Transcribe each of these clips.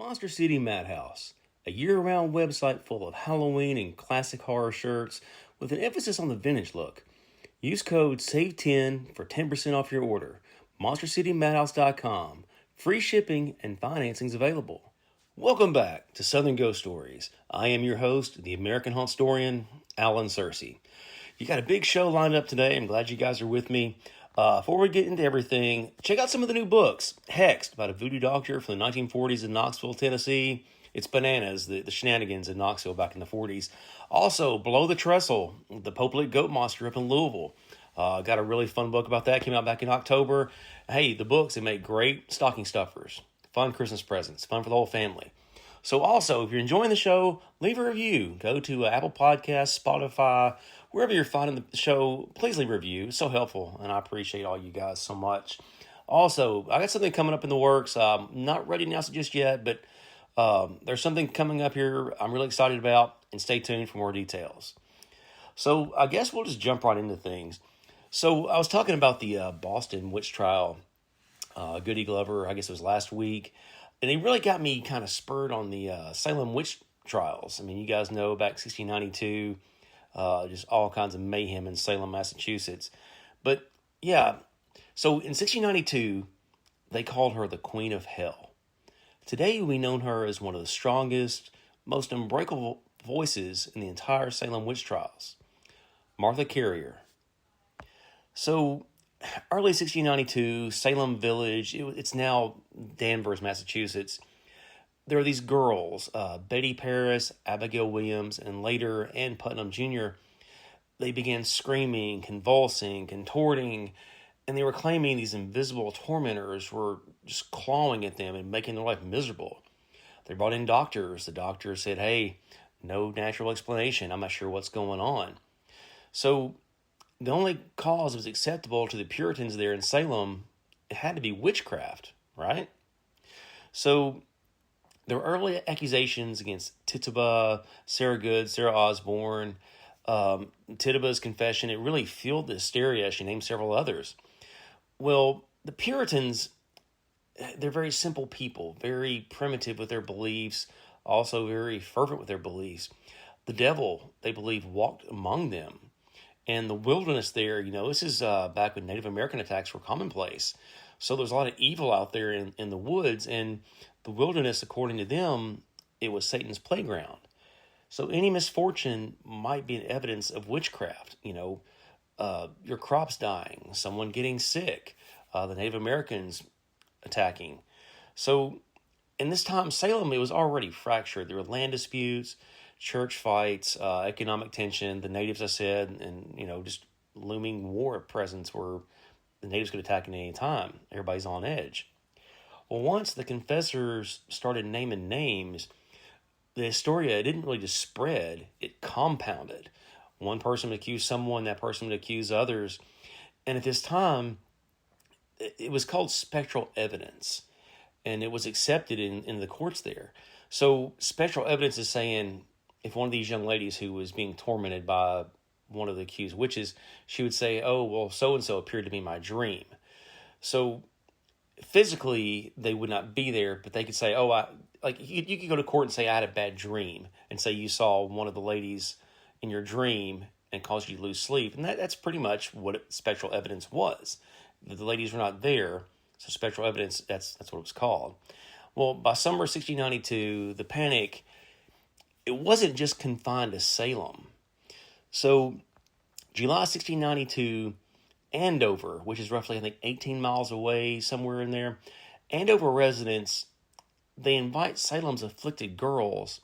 Monster City Madhouse, a year-round website full of Halloween and classic horror shirts with an emphasis on the vintage look. Use code SAVE10 for 10% off your order. MonsterCityMadhouse.com. Free shipping and financing's available. Welcome back to Southern Ghost Stories. I am your host, the American Haunt Historian, Alan Searcy. You got a big show lined up today. I'm glad you guys are with me. Before we get into everything, check out some of the new books. Hexed, about a voodoo doctor from the 1940s in Knoxville, Tennessee. It's bananas, the shenanigans in Knoxville back in the 40s. Also, Below the Trestle, the Pope Lit Goat Monster up in Louisville. Got a really fun book about that. Came out back in October. Hey, the books, they make great stocking stuffers. Fun Christmas presents. Fun for the whole family. So also, if you're enjoying the show, leave a review. Go to Apple Podcasts, Spotify, wherever you're finding the show, please leave a review. It's so helpful, and I appreciate all you guys so much. Also, I got something coming up in the works. Not ready to announce it just yet, but there's something coming up here I'm really excited about, and stay tuned for more details. So I guess we'll just jump right into things. So I was talking about the Boston witch trial, Goody Glover, I guess it was last week, and it really got me kind of spurred on the Salem witch trials. I mean, you guys know back 1692, just all kinds of mayhem in Salem, Massachusetts. But yeah, so in 1692, they called her the Queen of Hell. Today, we know her as one of the strongest, most unbreakable voices in the entire Salem witch trials, Martha Carrier. So, early 1692, Salem Village, it's now Danvers, Massachusetts. There are these girls, Betty Paris, Abigail Williams, and later Ann Putnam Jr. They began screaming, convulsing, contorting, and they were claiming these invisible tormentors were just clawing at them and making their life miserable. They brought in doctors. The doctors said, hey, no natural explanation. I'm not sure what's going on. So the only cause that was acceptable to the Puritans there in Salem, it had to be witchcraft, right? So there were early accusations against Tituba, Sarah Good, Sarah Osborne. Tituba's confession, it really fueled the hysteria. She named several others. Well, the Puritans, they're very simple people, very primitive with their beliefs, also very fervent with their beliefs. The devil, they believe, walked among them. And the wilderness there, this is back when Native American attacks were commonplace. So there's a lot of evil out there in the woods, and the wilderness, according to them, it was Satan's playground. So any misfortune might be an evidence of witchcraft. Your crops dying, someone getting sick, the Native Americans attacking. So in this time, Salem, it was already fractured. There were land disputes, church fights, economic tension, the natives, I said, and, just looming war presence where the natives could attack at any time. Everybody's on edge. Well, once the confessors started naming names, the hysteria, it didn't really just spread, it compounded. One person would accuse someone, that person would accuse others. And at this time, it was called spectral evidence. And it was accepted in the courts there. So spectral evidence is saying, if one of these young ladies who was being tormented by one of the accused witches, she would say, oh, well, so-and-so appeared to be my dream. So physically, they would not be there, but they could say, you could go to court and say, I had a bad dream, and say you saw one of the ladies in your dream and caused you to lose sleep. And that's pretty much what spectral evidence was. The ladies were not there, so spectral evidence, that's what it was called. Well, by summer 1692, the panic, it wasn't just confined to Salem. So July 1692, Andover, which is roughly, I think, 18 miles away, somewhere in there, Andover residents, they invite Salem's afflicted girls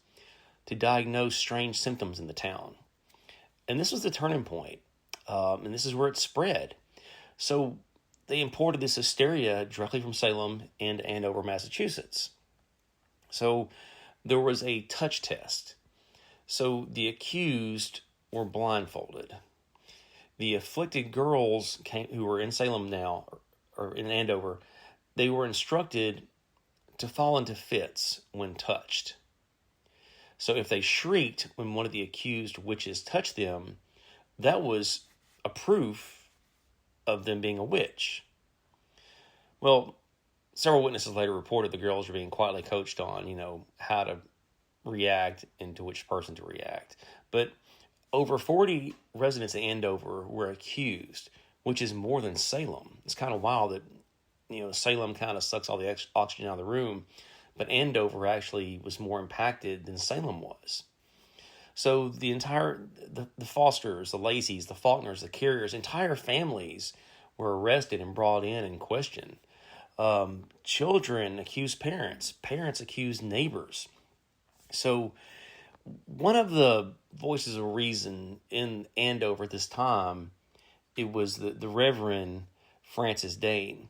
to diagnose strange symptoms in the town. And this was the turning point, and this is where it spread. So they imported this hysteria directly from Salem into Andover, Massachusetts. So there was a touch test. So the accused were blindfolded. The afflicted girls who were in Salem now, or in Andover, they were instructed to fall into fits when touched. So if they shrieked when one of the accused witches touched them, that was a proof of them being a witch. Well, Several witnesses later reported the girls were being quietly coached on, how to react and to which person to react. But over 40 residents of Andover were accused, which is more than Salem. It's kind of wild that, Salem kind of sucks all the oxygen out of the room, but Andover actually was more impacted than Salem was. So the Fosters, the Lacey's, the Faulkners, the Carriers, entire families were arrested and brought in and questioned. Children accused parents. Parents accused neighbors. So one of the voices of reason in Andover at this time, it was the Reverend Francis Dane.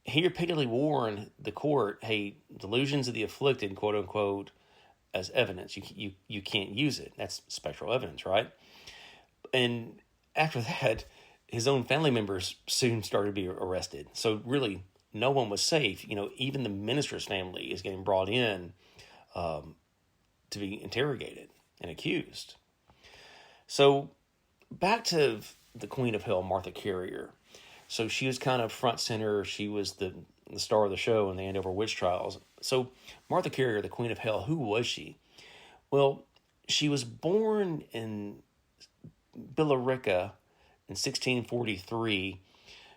He repeatedly warned the court, hey, delusions of the afflicted, quote unquote, as evidence. You can't use it. That's spectral evidence, right? And after that, his own family members soon started to be arrested. So really, no one was safe. Even the minister's family is getting brought in to be interrogated and accused. So back to the Queen of Hell, Martha Carrier. So she was kind of front center. She was the star of the show in the Andover witch trials. So Martha Carrier, the Queen of Hell, who was she? Well, she was born in Billerica in 1643.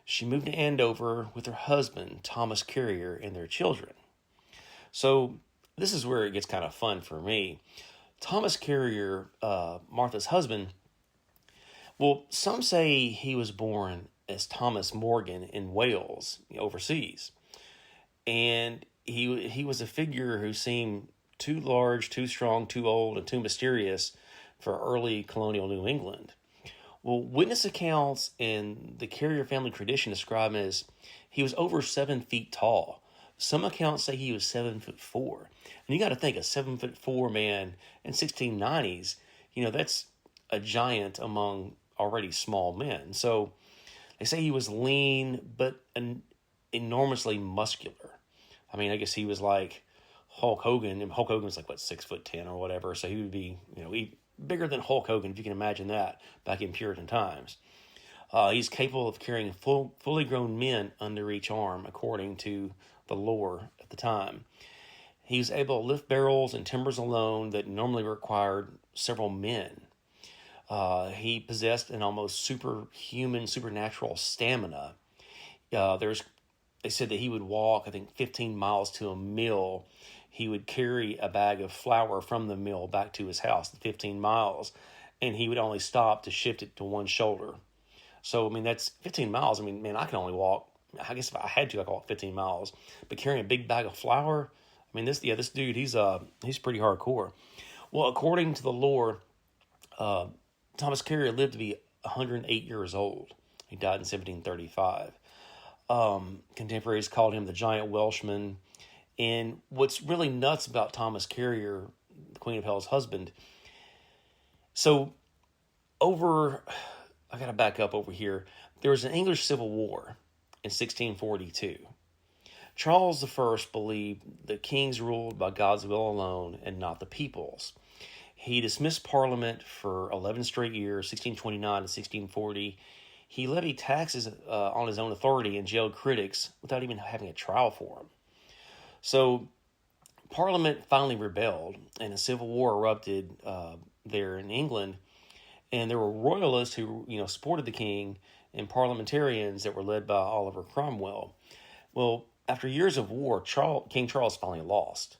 She moved to Andover with her husband, Thomas Carrier, and their children. So this is where it gets kind of fun for me. Thomas Carrier, Martha's husband, well, some say he was born as Thomas Morgan in Wales, overseas. And he was a figure who seemed too large, too strong, too old, and too mysterious for early colonial New England. Well, witness accounts and the Carrier family tradition describe him as he was over 7 feet tall. Some accounts say he was 7'4". And you got to think, a 7'4" man in 1690s, that's a giant among already small men. So they say he was lean, but enormously muscular. I mean, I guess he was like Hulk Hogan, and Hulk Hogan was like, 6'10" or whatever. So he would be, bigger than Hulk Hogan, if you can imagine that, back in Puritan times. He's capable of carrying fully grown men under each arm, according to the lore at the time. He was able to lift barrels and timbers alone that normally required several men. He possessed an almost superhuman, supernatural stamina. They said that he would walk, 15 miles to a mill. He would carry a bag of flour from the mill back to his house, 15 miles, and he would only stop to shift it to one shoulder. So, that's 15 miles. Man, I can only walk. I guess if I had to, I could walk 15 miles. But carrying a big bag of flour, this dude, he's pretty hardcore. Well, according to the lore, Thomas Carrier lived to be 108 years old. He died in 1735. Contemporaries called him the Giant Welshman. And what's really nuts about Thomas Carrier, the Queen of Hell's husband, so I got to back up over here. There was an English Civil War in 1642. Charles I believed the kings ruled by God's will alone and not the people's. He dismissed Parliament for 11 straight years, 1629 to 1640. He levied taxes on his own authority and jailed critics without even having a trial for them. So Parliament finally rebelled, and a civil war erupted there in England. And there were royalists who, supported the king, and parliamentarians that were led by Oliver Cromwell. Well, after years of war, King Charles finally lost.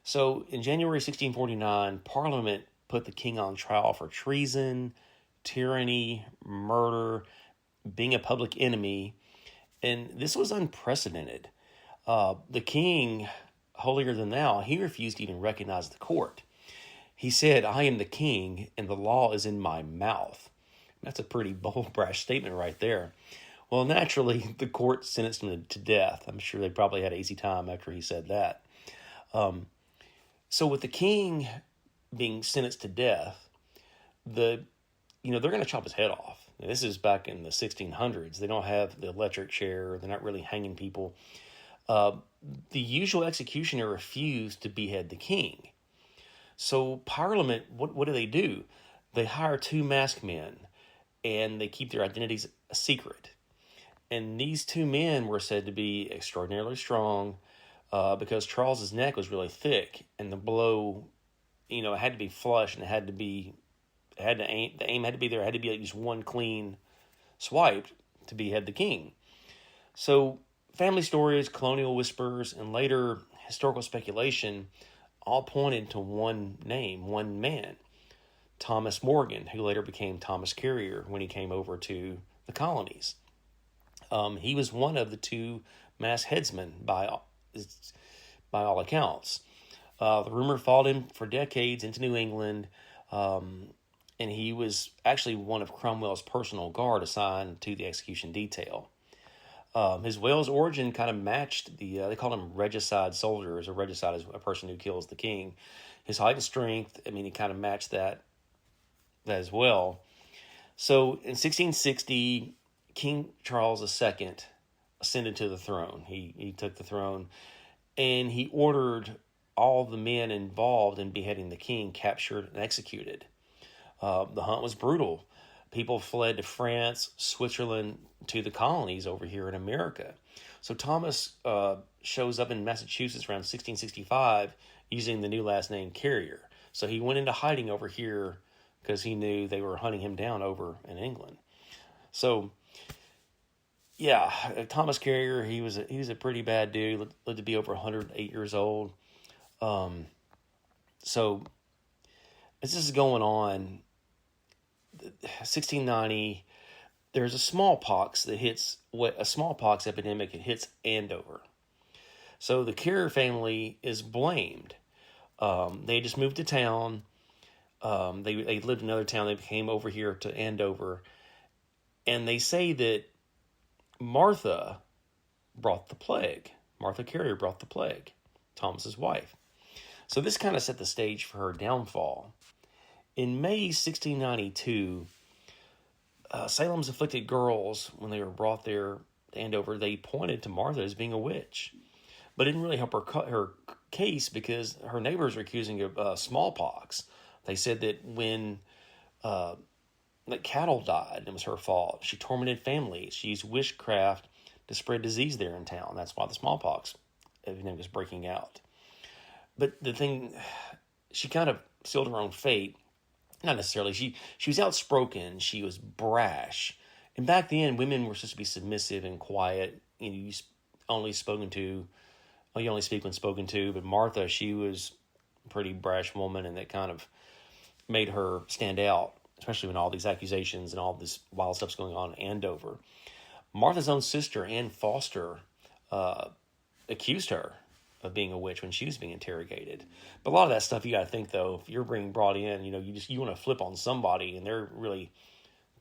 So in January 1649, Parliament put the king on trial for treason, tyranny, murder, being a public enemy, and this was unprecedented. The king, holier than thou, he refused to even recognize the court. He said, "I am the king, and the law is in my mouth." That's a pretty bold, brash statement right there. Well, naturally, the court sentenced him to death. I'm sure they probably had an easy time after he said that. So with the king being sentenced to death, they're going to chop his head off. This is back in the 1600s. They don't have the electric chair. They're not really hanging people. The usual executioner refused to behead the king. So Parliament, what do? They hire 2 masked men, and they keep their identities a secret. And these two men were said to be extraordinarily strong because Charles's neck was really thick, and the blow, it had to be flush, and the aim had to be there. It had to be at least one clean swipe to behead the king. So family stories, colonial whispers, and later historical speculation all pointed to one name, one man, Thomas Morgan, who later became Thomas Carrier when he came over to the colonies. He was one of the two mass headsmen by all accounts. The rumor followed him for decades into New England, and he was actually one of Cromwell's personal guard assigned to the execution detail. His Wales origin kind of matched they called him regicide soldiers, or regicide is a person who kills the king. His height and strength, he kind of matched that as well. So in 1660, King Charles II ascended to the throne. He took the throne, and he ordered all the men involved in beheading the king captured and executed. The hunt was brutal. People fled to France, Switzerland, to the colonies over here in America. So Thomas shows up in Massachusetts around 1665 using the new last name Carrier. So he went into hiding over here because he knew they were hunting him down over in England. So, yeah, Thomas Carrier, he was a pretty bad dude, lived to be over 108 years old. So as this is going on, 1690, there's a smallpox epidemic that hits Andover. So the Carrier family is blamed. They just moved to town. They lived in another town. They came over here to Andover, and they say that Martha brought the plague. Martha Carrier brought the plague, Thomas's wife. So this kind of set the stage for her downfall. In May 1692, Salem's afflicted girls, when they were brought there to Andover, they pointed to Martha as being a witch. But it didn't really help her case because her neighbors were accusing of smallpox. They said that when cattle died, it was her fault. She tormented families. She used witchcraft to spread disease there in town. That's why the smallpox epidemic was breaking out. But the thing, she kind of sealed her own fate. Not necessarily. She was outspoken. She was brash. And back then, women were supposed to be submissive and quiet. You only speak when spoken to. But Martha, she was a pretty brash woman, and that kind of made her stand out, especially when all these accusations and all this wild stuff's going on in Andover. Martha's own sister, Ann Foster, accused her of being a witch when she was being interrogated. But a lot of that stuff, you got to think, though, if you're being brought in, you want to flip on somebody and they're really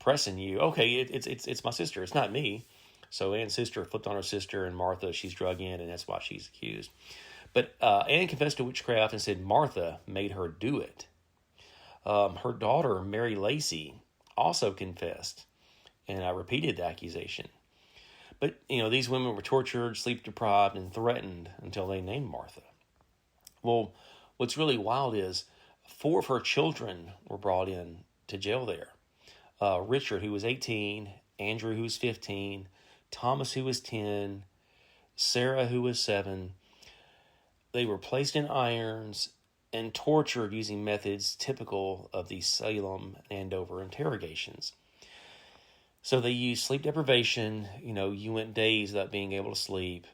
pressing you. Okay, it's my sister. It's not me. So Ann's sister flipped on her sister, and Martha, she's drug in, and that's why she's accused. But Ann confessed to witchcraft and said Martha made her do it. Her daughter, Mary Lacey, also confessed and repeated the accusation. But, these women were tortured, sleep-deprived, and threatened until they named Martha. Well, what's really wild is 4 of her children were brought in to jail there. Richard, who was 18, Andrew, who was 15, Thomas, who was 10, Sarah, who was 7. They were placed in irons and tortured using methods typical of the Salem and Andover interrogations. So they used sleep deprivation. You went days without being able to sleep.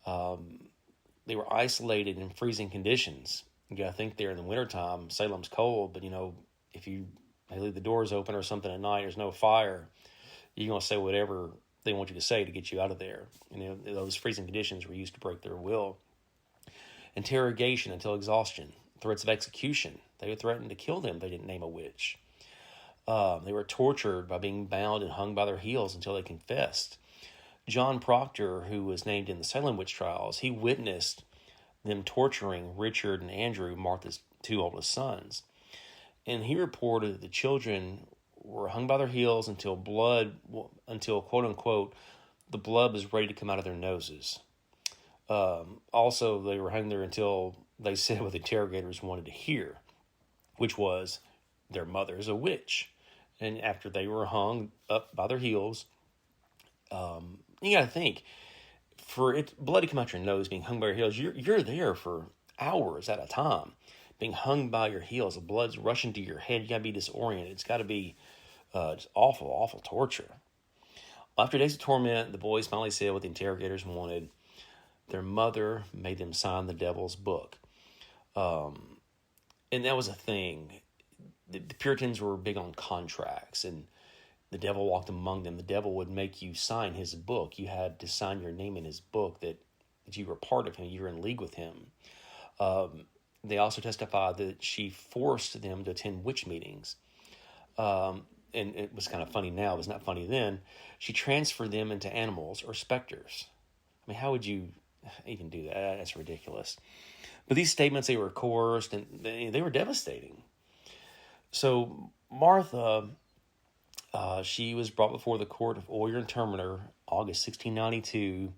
They were isolated in freezing conditions. You got to think there in the wintertime, Salem's cold, but if they leave the doors open or something at night, there's no fire, you're going to say whatever they want you to say to get you out of there. Those freezing conditions were used to break their will. Interrogation until exhaustion. Threats of execution. They would threaten to kill them if they didn't name a witch. They were tortured by being bound and hung by their heels until they confessed. John Proctor, who was named in the Salem witch trials, he witnessed them torturing Richard and Andrew, Martha's 2 oldest sons. And he reported that the children were hung by their heels until quote unquote, the blood was ready to come out of their noses. Also, they were hung there until they said what the interrogators wanted to hear, which was their mother is a witch. And after they were hung up by their heels, You got to think, for it blood to come out your nose, being hung by your heels, you're there for hours at a time, being hung by your heels. The blood's rushing to your head. You got to be disoriented. It's got to be just awful, awful torture. After days of torment, the boys finally said what the interrogators wanted. Their mother made them sign the devil's book. And that was a thing. The Puritans were big on contracts, and the devil walked among them. The devil would make you sign his book. You had to sign your name in his book that you were part of him, you were in league with him. They also testified that she forced them to attend witch meetings. And it was kind of funny now. It was not funny then. She transferred them into animals or specters. I mean, how would you even do that? That's ridiculous. But these statements, they were coerced, and they were devastating. So Martha, she was brought before the court of Oyer and Terminer, August 1692.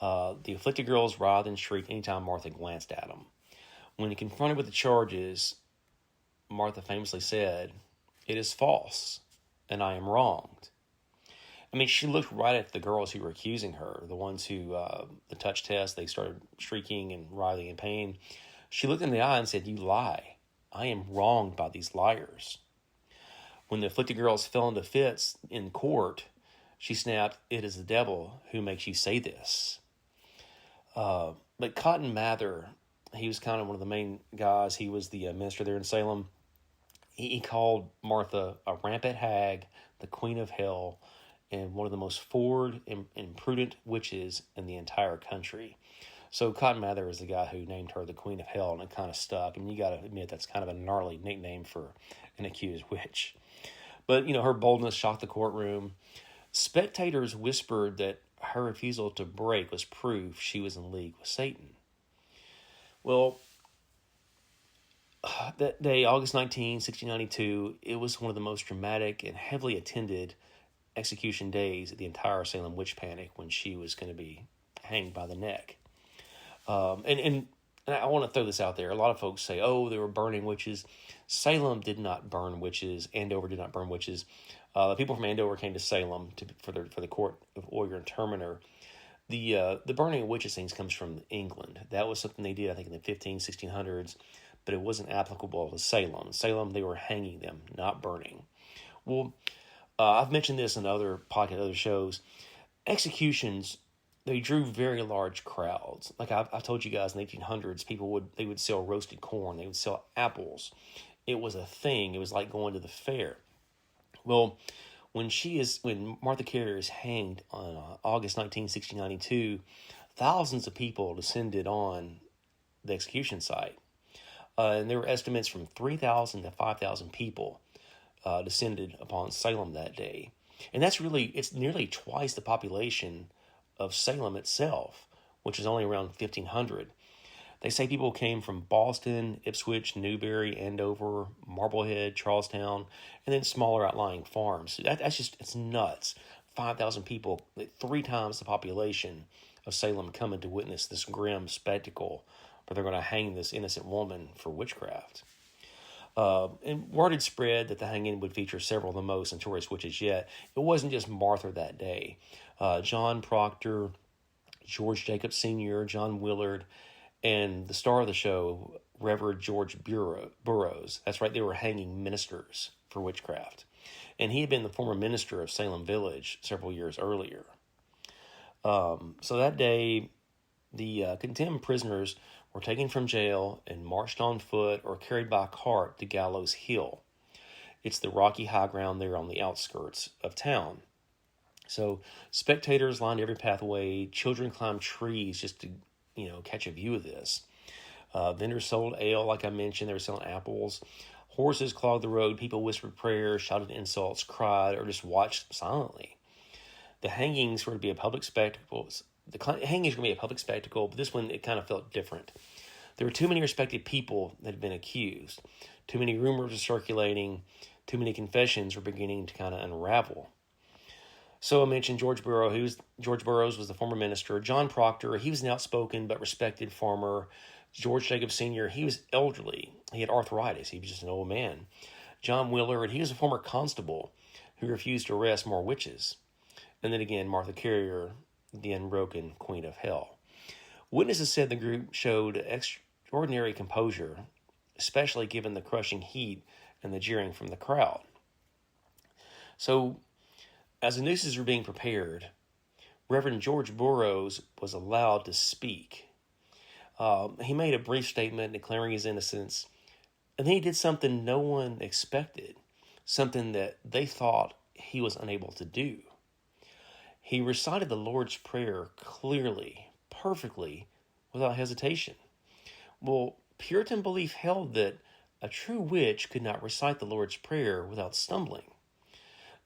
The afflicted girls writhed and shrieked anytime Martha glanced at them. When confronted with the charges, Martha famously said, "It is false, and I am wronged." I mean, she looked right at the girls who were accusing her, the ones who, the touch test, they started shrieking and writhing in pain. She looked in the eye and said, "You lie. I am wronged by these liars." When the afflicted girls fell into fits in court, she snapped, "It is the devil who makes you say this." But Cotton Mather, he was kind of one of the main guys. He was the minister there in Salem. He called Martha a rampant hag, the queen of hell, and one of the most forward and imprudent witches in the entire country. So Cotton Mather is the guy who named her the queen of hell, and it kind of stuck. I mean, you got to admit that's kind of a gnarly nickname for an accused witch. But, her boldness shocked the courtroom. Spectators whispered that her refusal to break was proof she was in league with Satan. Well, that day, August 19, 1692, it was one of the most dramatic and heavily attended execution days of the entire Salem witch panic, when she was going to be hanged by the neck. And I want to throw this out there. A lot of folks say, "Oh, they were burning witches." Salem did not burn witches. Andover did not burn witches. The people from Andover came to Salem for the court of Oyer and Terminer. The burning of witches things comes from England. That was something they did, I think, in the 1600s, but it wasn't applicable to Salem. Salem, they were hanging them, not burning. Well, I've mentioned this in other podcasts, other shows. Executions, they drew very large crowds. Like I've told you guys, in the 1800s, they would sell roasted corn. They would sell apples. It was a thing. It was like going to the fair. Well, when Martha Carrier is hanged on August 19, 1692, thousands of people descended on the execution site. And there were estimates from 3,000 to 5,000 people descended upon Salem that day. And it's nearly twice the population of Salem itself, which is only around 1,500. They say people came from Boston, Ipswich, Newbury, Andover, Marblehead, Charlestown, and then smaller outlying farms. It's nuts. 5,000 people, 3 times the population of Salem, coming to witness this grim spectacle where they're going to hang this innocent woman for witchcraft. And word had spread that the hanging would feature several of the most notorious witches yet. It wasn't just Martha that day. John Proctor, George Jacob Sr., John Willard, and the star of the show, Reverend George Burroughs. That's right, they were hanging ministers for witchcraft. And he had been the former minister of Salem Village several years earlier. So that day, the condemned prisoners were taken from jail and marched on foot or carried by cart to Gallows Hill. It's the rocky high ground there on the outskirts of town. So spectators lined every pathway. Children climbed trees just to, catch a view of this. Vendors sold ale, like I mentioned. They were selling apples. Horses clogged the road. People whispered prayers, shouted insults, cried, or just watched silently. The hangings were to be a public spectacle. But this one, it kind of felt different. There were too many respected people that had been accused. Too many rumors were circulating. Too many confessions were beginning to kind of unravel. So I mentioned George Burroughs. George Burroughs was the former minister. John Proctor, he was an outspoken but respected farmer. George Jacob Sr., he was elderly. He had arthritis. He was just an old man. John Willard, he was a former constable who refused to arrest more witches. And then again, Martha Carrier, the unbroken queen of hell. Witnesses said the group showed extraordinary composure, especially given the crushing heat and the jeering from the crowd. So, as the nooses were being prepared, Reverend George Burroughs was allowed to speak. He made a brief statement declaring his innocence, and then he did something no one expected, something that they thought he was unable to do. He recited the Lord's Prayer clearly, perfectly, without hesitation. Well, Puritan belief held that a true witch could not recite the Lord's Prayer without stumbling,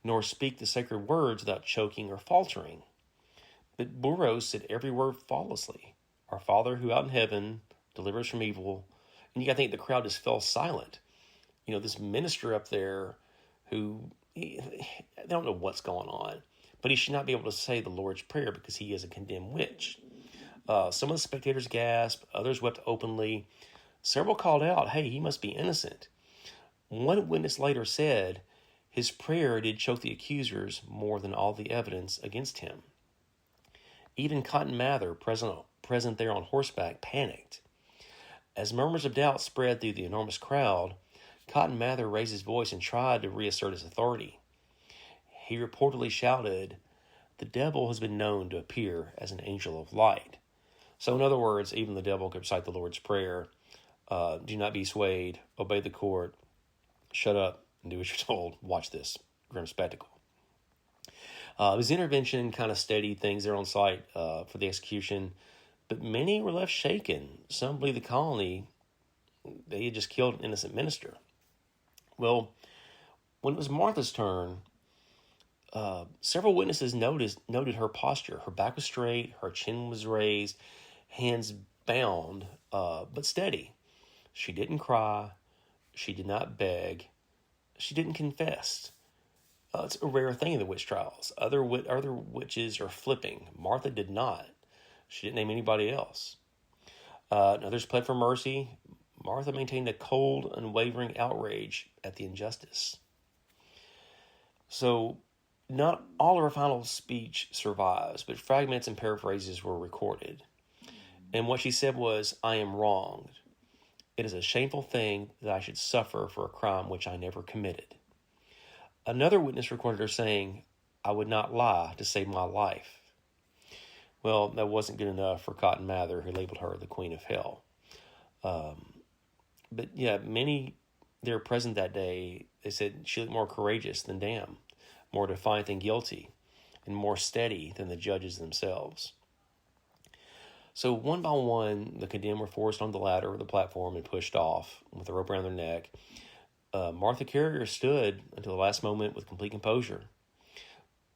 nor speak the sacred words without choking or faltering. But Burroughs said every word flawlessly. Our Father who art in heaven, deliver us from evil. And you got to think the crowd just fell silent. You know, this minister up there who, they don't know what's going on, but he should not be able to say the Lord's Prayer because he is a condemned witch. Some of the spectators gasped, others wept openly. Several called out, hey, he must be innocent. One witness later said, his prayer did choke the accusers more than all the evidence against him. Even Cotton Mather, present there on horseback, panicked. As murmurs of doubt spread through the enormous crowd, Cotton Mather raised his voice and tried to reassert his authority. He reportedly shouted, the devil has been known to appear as an angel of light. So in other words, even the devil could recite the Lord's Prayer. Do not be swayed, obey the court, shut up and do what you're told. Watch this grim spectacle. His intervention kind of steadied things there on site for the execution, but many were left shaken. Some believe the colony, they had just killed an innocent minister. Well, when it was Martha's turn, several witnesses noted her posture. Her back was straight, her chin was raised, hands bound, but steady. She didn't cry, she did not beg, she didn't confess. It's a rare thing in the witch trials. Other witches are flipping. Martha did not. She didn't name anybody else. Others pled for mercy. Martha maintained a cold, unwavering outrage at the injustice. So, not all of her final speech survives, but fragments and paraphrases were recorded. And what she said was, I am wronged. It is a shameful thing that I should suffer for a crime which I never committed. Another witness recorded her saying, I would not lie to save my life. Well, that wasn't good enough for Cotton Mather, who labeled her the Queen of Hell. But yeah, many that were present that day, they said she looked more courageous than damned, more defiant than guilty, and more steady than the judges themselves. So one by one, the condemned were forced on the ladder or the platform and pushed off with a rope around their neck. Martha Carrier stood until the last moment with complete composure.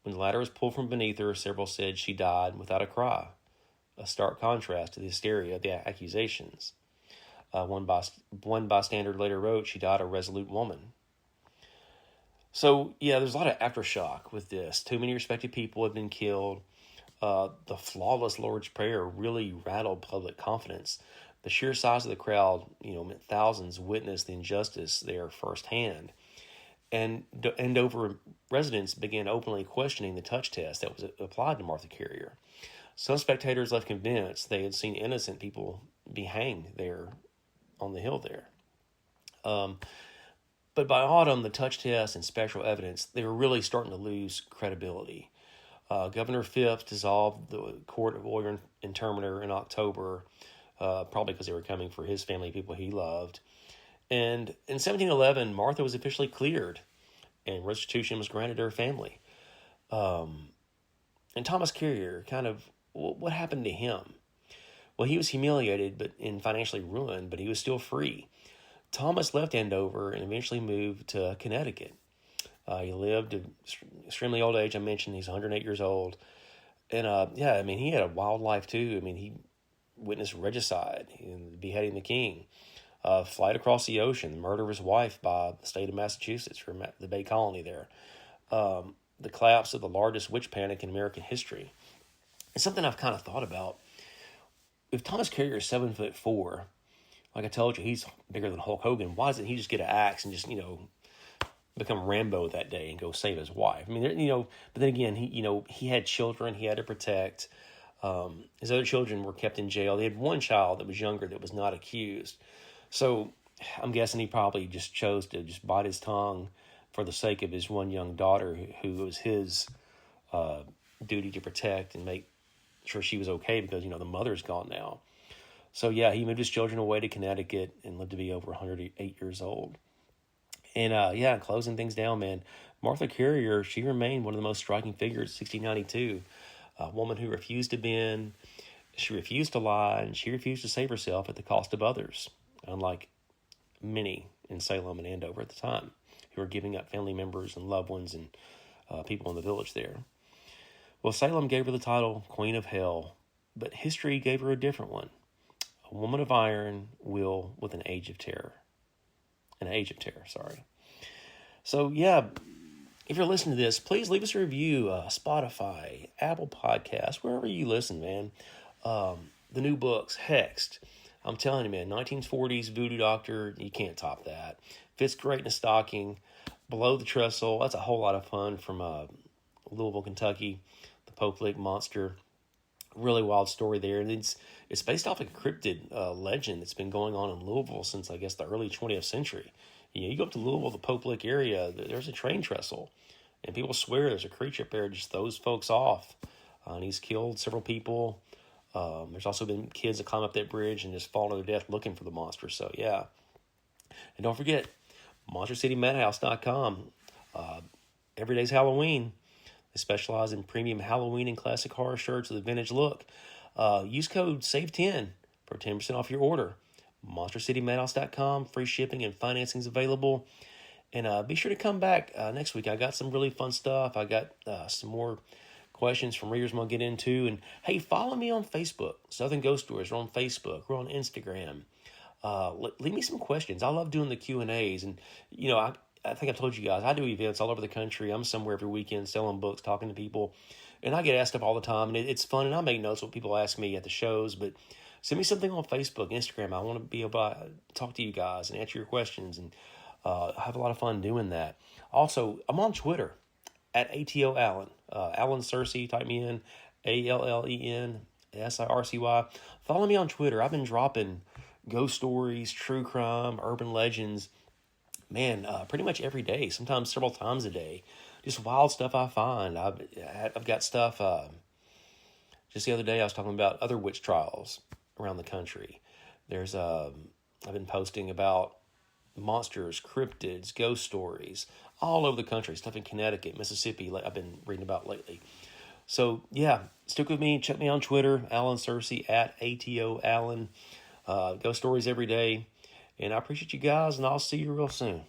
When the ladder was pulled from beneath her, several said she died without a cry, a stark contrast to the hysteria of the accusations. One bystander later wrote, she died a resolute woman. So, yeah, there's a lot of aftershock with this. Too many respected people have been killed. The flawless Lord's Prayer really rattled public confidence. The sheer size of the crowd, meant thousands witnessed the injustice there firsthand. And Andover residents began openly questioning the touch test that was applied to Martha Carrier. Some spectators left convinced they had seen innocent people be hanged there on the hill there. But by autumn, the touch test and special evidence, they were really starting to lose credibility. Governor Phipps dissolved the Court of Oyer and Intermiter in October, probably because they were coming for his family, people he loved. And in 1711, Martha was officially cleared, and restitution was granted to her family. And Thomas Carrier, what happened to him? Well, he was humiliated and financially ruined, but he was still free. Thomas left Andover and eventually moved to Connecticut. He lived to extremely old age. I mentioned he's 108 years old. And, he had a wild life, too. He witnessed regicide, beheading the king, flight across the ocean, the murder of his wife by the state of Massachusetts, from the Bay Colony there, the collapse of the largest witch panic in American history. It's something I've kind of thought about. If Thomas Carrier is 7'4", like I told you, he's bigger than Hulk Hogan. Why doesn't he just get an axe and just, become Rambo that day and go save his wife. I mean, but then again, he had children he had to protect. His other children were kept in jail. They had one child that was younger that was not accused. So I'm guessing he probably just chose to just bite his tongue for the sake of his one young daughter, who was his duty to protect and make sure she was okay, because, the mother's gone now. So yeah, he moved his children away to Connecticut and lived to be over 108 years old. And closing things down, man, Martha Carrier, she remained one of the most striking figures in 1692. A woman who refused to bend, she refused to lie, and she refused to save herself at the cost of others, unlike many in Salem and Andover at the time, who were giving up family members and loved ones and people in the village there. Well, Salem gave her the title Queen of Hell, but history gave her a different one. A woman of iron will with an age of terror. An age of terror, sorry. So, yeah, if you're listening to this, please leave us a review, Spotify, Apple Podcasts, wherever you listen, man. The new books, Hexed. I'm telling you, man, 1940s Voodoo Doctor, you can't top that. Fits great in a stocking. Below the Trestle, that's a whole lot of fun from Louisville, Kentucky. The Pope Lick Monster. Really wild story there. And it's based off a cryptid legend that's been going on in Louisville since, I guess, the early 20th century. You go up to Louisville, the Pope Lick area, there's a train trestle. And people swear there's a creature up there that just throws folks off. And he's killed several people. There's also been kids that climb up that bridge and just fall to their death looking for the monster. So, yeah. And don't forget, MonsterCityMadhouse.com. Every day's Halloween. They specialize in premium Halloween and classic horror shirts with a vintage look. Use code SAVE10 for 10% off your order. MonsterCityMadhouse.com. Free shipping and financing is available. And be sure to come back next week. I got some really fun stuff. I got some more questions from readers I'm going to get into. And, hey, follow me on Facebook. Southern Ghost Stories. We're on Facebook. We're on Instagram. Leave me some questions. I love doing the Q&As. And, I think I've told you guys, I do events all over the country. I'm somewhere every weekend selling books, talking to people. And I get asked stuff all the time. And it's fun. And I make notes what people ask me at the shows. But send me something on Facebook, Instagram. I want to be able to talk to you guys and answer your questions. And I have a lot of fun doing that. Also, I'm on Twitter at ATO Allen. Alan Searcy, type me in, ALLENSIRCY. Follow me on Twitter. I've been dropping ghost stories, true crime, urban legends, man, pretty much every day, sometimes several times a day. Just wild stuff I find. I've got stuff, just the other day I was talking about other witch trials around the country. I've been posting about monsters, cryptids, ghost stories, all over the country, stuff in Connecticut, Mississippi, I've been reading about lately. So, yeah, stick with me. Check me on Twitter, Alan Searcy, at ATO Allen. Ghost stories every day. And I appreciate you guys, and I'll see you real soon.